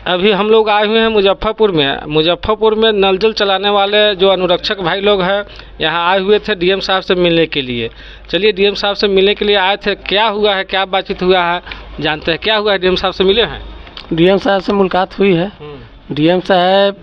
अभी हम लोग आए हुए हैं मुजफ्फरपुर में नल जल चलाने वाले जो अनुरक्षक भाई लोग हैं यहाँ आए हुए थे डीएम साहब से मिलने के लिए। चलिए डीएम साहब से मिलने के लिए आए थे, क्या हुआ है, क्या बातचीत हुआ है जानते हैं। क्या हुआ है, डीएम साहब से मिले हैं? डीएम साहब से मुलाकात हुई है। डीएम साहब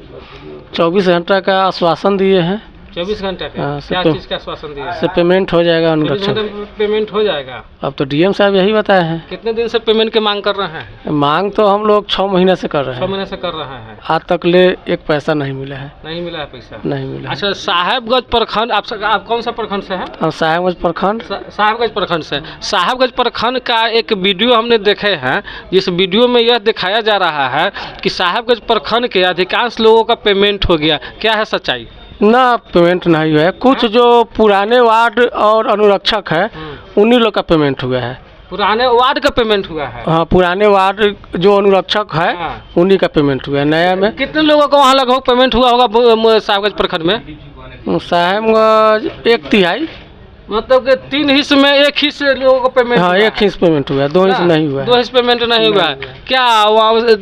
24 घंटा का आश्वासन दिए हैं। 24 घंटे का क्या चीज़ का आश्वासन दिया है? से पेमेंट हो जाएगा अनुरक्षक। पेमेंट हो जाएगा। अब तो डीएम साहब यही बताए हैं। कितने दिन से पेमेंट की मांग कर रहे हैं? मांग तो हम लोग 6 महीने से कर रहे हैं। 6 महीने से कर रहे हैं। आज तक ले एक पैसा नहीं मिला है। नहीं मिला है पैसा? नहीं मिला। अच्छा, साहेबगंज प्रखंड, आप कौन सा प्रखंड से हैं? हम साहेबगंज प्रखंड। साहेबगंज प्रखंड से। साहेबगंज प्रखंड का एक वीडियो हमने देखे हैं, जिस वीडियो में यह दिखाया जा रहा है कि साहेबगंज प्रखंड के अधिकांश लोगों का पेमेंट हो गया। क्या है सच्चाई? ना, पेमेंट नहीं हुआ है। कुछ जो पुराने वार्ड और अनुरक्षक है उन्हीं लोग का पेमेंट हुआ है। पुराने वार्ड का पेमेंट हुआ है? हाँ, पुराने वार्ड जो अनुरक्षक है उन्हीं का पेमेंट हुआ है। नया में कितने लोगों का वहाँ लगभग पेमेंट हुआ होगा साहेबगंज प्रखंड में? साहेबगंज 1/3। मतलब कि 3 हिस्से में 1 हिस्से लोगों को पेमेंट? हाँ, 1 हिस्से पेमेंट हुआ है, 2 हिस्से नहीं हुआ है। 2 हिस्से पेमेंट नहीं हुआ है। क्या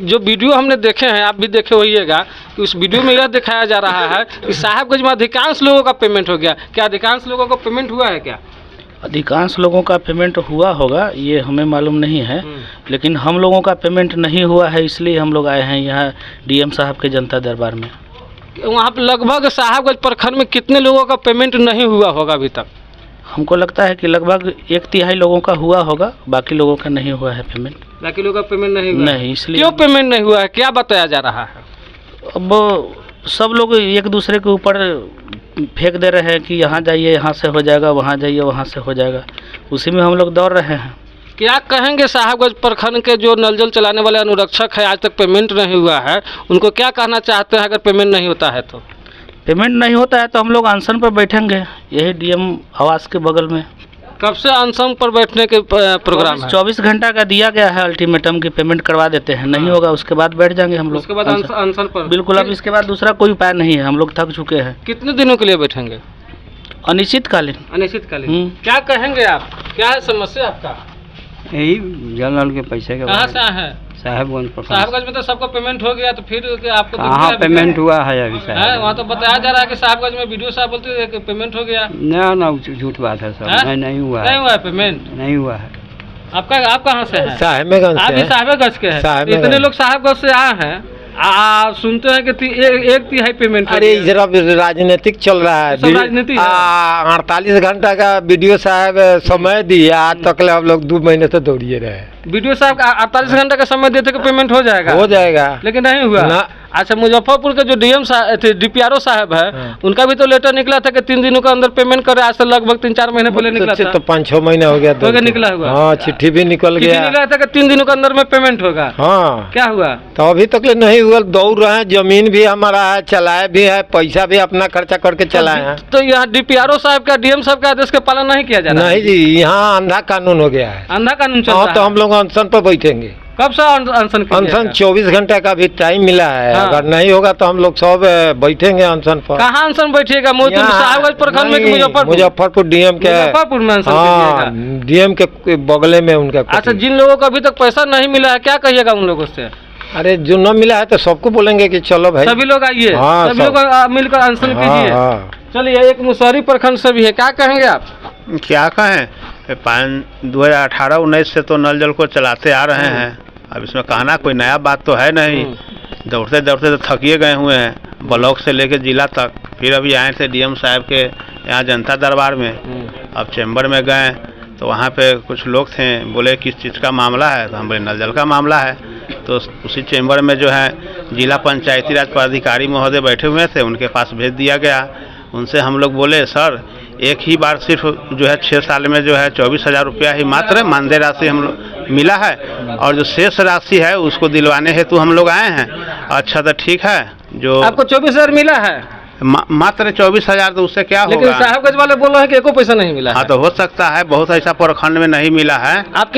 जो वीडियो हमने देखे हैं, आप भी देखे होइएगा कि उस वीडियो में यह दिखाया जा रहा है कि साहेबगंज में अधिकांश लोगों का पेमेंट हो गया। क्या अधिकांश लोगों का पेमेंट हुआ है? क्या अधिकांश लोगों का पेमेंट हुआ होगा ये हमें मालूम नहीं है, लेकिन हम लोगों का पेमेंट नहीं हुआ है, इसलिए हम लोग आए हैं यहाँ डीएम साहब के जनता दरबार में। वहाँ पर लगभग साहेबगंज प्रखंड में कितने लोगों का पेमेंट नहीं हुआ होगा अभी तक? हमको लगता है कि लगभग 1/3 लोगों का हुआ होगा, बाकी लोगों का नहीं हुआ है पेमेंट। बाकी लोगों का पेमेंट नहीं हुआ? नहीं। इसलिए क्यों पेमेंट नहीं हुआ है, क्या बताया जा रहा है? अब सब लोग एक दूसरे के ऊपर फेंक दे रहे हैं कि यहाँ जाइए यहाँ से हो जाएगा, वहाँ जाइए वहाँ से हो जाएगा, उसी में हम लोग दौड़ रहे हैं। क्या कहेंगे साहेबगंज प्रखंड के जो नल जल चलाने वाले अनुरक्षक है, आज तक पेमेंट नहीं हुआ है, उनको क्या कहना चाहते हैं अगर पेमेंट नहीं होता है तो? पेमेंट नहीं होता है तो हम लोग अनशन पर बैठेंगे यही डीएम आवास के बगल में। कब से अनशन पर बैठने के प्रोग्राम है? 24 घंटा का दिया गया है अल्टीमेटम की पेमेंट करवा देते हैं, नहीं होगा उसके बाद बैठ जाएंगे हम लोग। उसके बाद अनशन पर? बिल्कुल। अब इसके बाद दूसरा कोई उपाय नहीं है, हम लोग थक चुके हैं। कितने दिनों के लिए बैठेंगे? अनिश्चितकालीन। अनिश्चितकालीन। क्या कहेंगे आप, क्या है समस्या आपका? यही जल नल के पैसे कहाँ से है? साहेबगंज में तो सबका पेमेंट हो गया, तो फिर आपको कहाँ पेमेंट हुआ है अभी? वहाँ तो बताया जा रहा है कि साहेबगंज में वीडियो साहब बोलते हैं कि पेमेंट हो गया। ना, झूठ बात है सब। नहीं हुआ है पेमेंट। नहीं हुआ है। आप कहाँ से हैं? साहेबगंज। आप भी साहेबगंज के हैं? इतने लोग साहेबगंज से आए हैं, सुनते हैं कि 1/3 पेमेंट। अरे जरा राजनीतिक चल रहा है, राजनीति 48 घंटा का वीडियो साहब समय दिए, आज तक हम लोग 2 महीने से दौड़िए रहे। वीडियो साहब 48 घंटा का समय देते कि पेमेंट हो जाएगा, लेकिन नहीं हुआ ना। अच्छा, मुजफ्फरपुर के जो डीएम साहब थे, डीपीआरओ साहब है, उनका भी तो लेटर निकला था कि 3 दिनों के अंदर पेमेंट करे। आज से लगभग 3-4 महीने पहले निकला था। तो 5-6 महीने हो गया निकला हुआ। हाँ, चिट्ठी भी निकल गया, निकला था कि 3 दिनों के अंदर में पेमेंट होगा। हाँ, क्या हुआ? तो अभी तक नहीं हुआ। दौड़ रहे हैं, जमीन भी हमारा है, चलाए भी है, पैसा भी अपना खर्चा करके चलाए हैं। तो यहाँ डीपीआरओ साहब का, डीएम साहब का आदेश का पालन नहीं किया जा रहा? नहीं जी, यहाँ अंधा कानून हो गया है। अंधा कानून चल रहा है। तो हम लोग अनशन पर बैठेंगे। कब से अनशन? 24 घंटे का भी टाइम मिला है। अगर नहीं होगा तो हम लोग सब बैठेंगे अनशन पर। कहाँ अनशन बैठिएगा? साहेबगंज प्रखंड में कि मुजफ्फरपुर डीएम के? मुजफ्फरपुर में अनशन कीजिएगा। डीएम के बगले में उनका। अच्छा, जिन लोगों को अभी तक पैसा नहीं मिला है, क्या कहिएगा उन लोगों से? अरे जो न मिला है तो सबको बोलेंगे कि चलो भाई, सभी लोग आइए, सभी लोग मिलकर अनशन कीजिए। चलिए, एक मुसहरी प्रखंड से भी है, क्या कहेंगे आप? क्या कहें, 2018-19 से तो नल जल को चलाते आ रहे हैं। अब इसमें कहना कोई नया बात तो है नहीं। दौड़ते दौड़ते तो थकिए गए हुए हैं, ब्लॉक से लेकर जिला तक। फिर अभी आए थे डीएम साहब के यहाँ जनता दरबार में। अब चैम्बर में गए तो वहाँ पे कुछ लोग थे, बोले किस चीज़ का मामला है, तो हम बोले नल जल का मामला है। तो उसी चैम्बर में जो है जिला पंचायती राज पदाधिकारी महोदय बैठे हुए थे, उनके पास भेज दिया गया। उनसे हम लोग बोले, सर एक ही बार सिर्फ जो है 6 साल में जो है 24,000 रुपया ही मात्र मानदेय राशि हम लोग मिला है, और जो शेष राशि है उसको दिलवाने हेतु हम लोग आए हैं। अच्छा, तो ठीक है, जो आपको 24,000 मिला है? मात्र 24,000, तो उससे क्या होगा? लेकिन साहबगंज वाले बोल रहे हैं कि एको पैसा नहीं मिला। हाँ, तो हो सकता है, बहुत ऐसा प्रखंड में नहीं मिला है। आप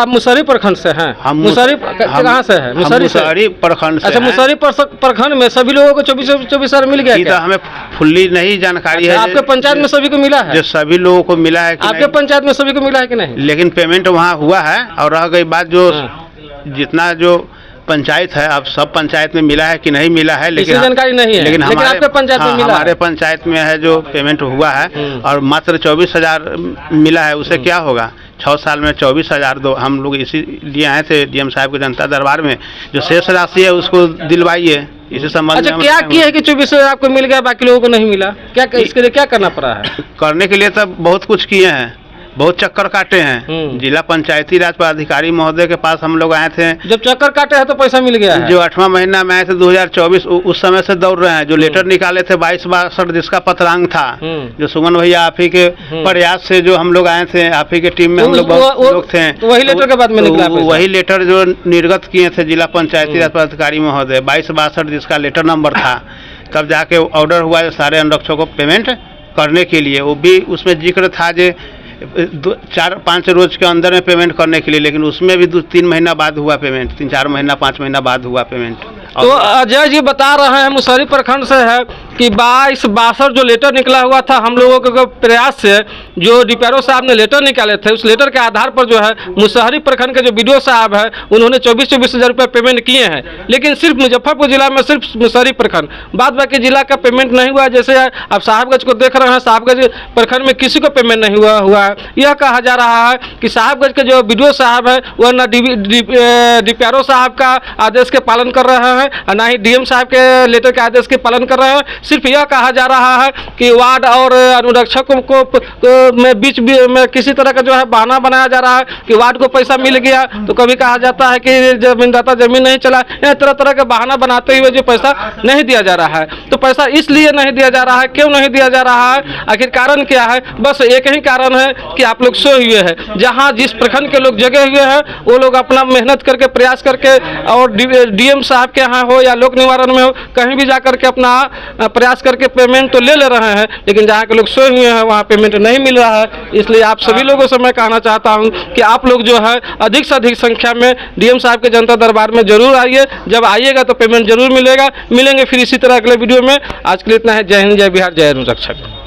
मुसहरी प्रखंड से हैं? हम मुसहरी कहाँ से है? मुसहरी प्रखंड से। अच्छा, मुसहरी प्रखंड में सभी लोगों को 24,000 मिल गया? तो हमें फुल्ली नहीं जानकारी है। आपके पंचायत में सभी को मिला है? जो सभी लोगों को मिला है। आपके पंचायत में सभी को मिला है कि नहीं? लेकिन पेमेंट वहाँ हुआ है। और रह गई बात जो जितना जो पंचायत है, अब सब पंचायत में मिला है कि नहीं मिला है, इसकी जानकारी नहीं है, लेकिन आपके पंचायत में मिला हमारे पंचायत में है जो पेमेंट हुआ है और मात्र 24,000 मिला है। उसे क्या होगा, 6 साल में 24,000 दो। हम लोग इसीलिए आए थे डीएम साहब के जनता दरबार में, जो शेष राशि है उसको दिलवाइए इसी संबंध अच्छा में। क्या किया है कि 24,000 आपको मिल गया, बाकी लोगों को नहीं मिला? क्या इसके लिए क्या करना पड़ा है? करने के लिए तो बहुत कुछ किए हैं, बहुत चक्कर काटे हैं। जिला पंचायती राज पदाधिकारी महोदय के पास हम लोग आए थे। जब चक्कर काटे हैं तो पैसा मिल गया है? जो 8वां महीना में आए थे 2024, उस समय से दौड़ रहे हैं। जो लेटर निकाले थे 22-62 जिसका पत्रांक था, जो सुमन भैया आप ही के प्रयास से जो हम लोग आए थे, आप ही के टीम में हम लोग बहुत लोग थे। वही लेटर के बाद में निकला पैसा? वही लेटर जो निर्गत किए थे जिला पंचायती राज पदाधिकारी महोदय, 22-62 जिसका लेटर नंबर था, तब जाके ऑर्डर हुआ सारे अनुरक्षकों को पेमेंट करने के लिए। वो भी उसमें जिक्र था जो 4-5 रोज के अंदर में पेमेंट करने के लिए, लेकिन उसमें भी 2-3 महीना बाद हुआ पेमेंट, 3-4 महीना 5 महीना बाद हुआ पेमेंट। तो अजय जी बता रहे हैं मुसहरी प्रखंड से है कि 22-62 जो लेटर निकला हुआ था, हम लोगों के प्रयास से जो डीपीआरओ साहब ने लेटर निकाले थे, उस लेटर के आधार पर जो है मुसहरी प्रखंड के जो बीडीओ साहब है उन्होंने 24-24 हज़ार रुपये पेमेंट किए हैं। लेकिन सिर्फ मुजफ्फरपुर जिला में सिर्फ मुसहरी प्रखंड, बाद बाकी जिला का पेमेंट नहीं हुआ। जैसे आप साहबगंज को देख रहे हैं, साहबगंज प्रखंड में किसी को पेमेंट नहीं हुआ है। यह कहा जा रहा है कि साहबगंज के जो बीडीओ साहब है वह न डीपीआरओ साहब का आदेश के पालन कर रहे हैं, ना ही डीएम साहब के लेटर के आदेश के पालन कर रहे हैं। सिर्फ यह कहा जा रहा है कि वार्ड और अनुरक्षकों को में बीच में किसी तरह का जो है बहाना बनाया जा रहा है कि वार्ड को पैसा मिल गया, तो कभी कहा जाता है कि जमीनदाता जमीन नहीं चला। तरह तरह के बहाना बनाते हुए जो पैसा नहीं दिया जा रहा है, तो पैसा इसलिए नहीं दिया जा रहा है, क्यों नहीं दिया जा रहा है, आखिर कारण क्या है? बस एक ही कारण है कि आप लोग सोए हुए हैं। जहाँ जिस प्रखंड के लोग जगे हुए हैं वो लोग अपना मेहनत करके प्रयास करके और डीएम साहब के यहाँ हो या लोक निवारण में हो, कहीं भी जाकर के अपना प्रयास करके पेमेंट तो ले रहे हैं, लेकिन जहाँ के लोग सोए हुए हैं वहाँ पेमेंट नहीं मिल रहा है। इसलिए आप सभी लोगों से मैं कहना चाहता हूँ कि आप लोग जो है अधिक से अधिक संख्या में डीएम साहब के जनता दरबार में जरूर आइए। जब आइएगा तो पेमेंट जरूर मिलेंगे फिर इसी तरह अगले वीडियो में। आज के लिए इतना है। जय हिंद, जय बिहार, जय अनुरक्षक।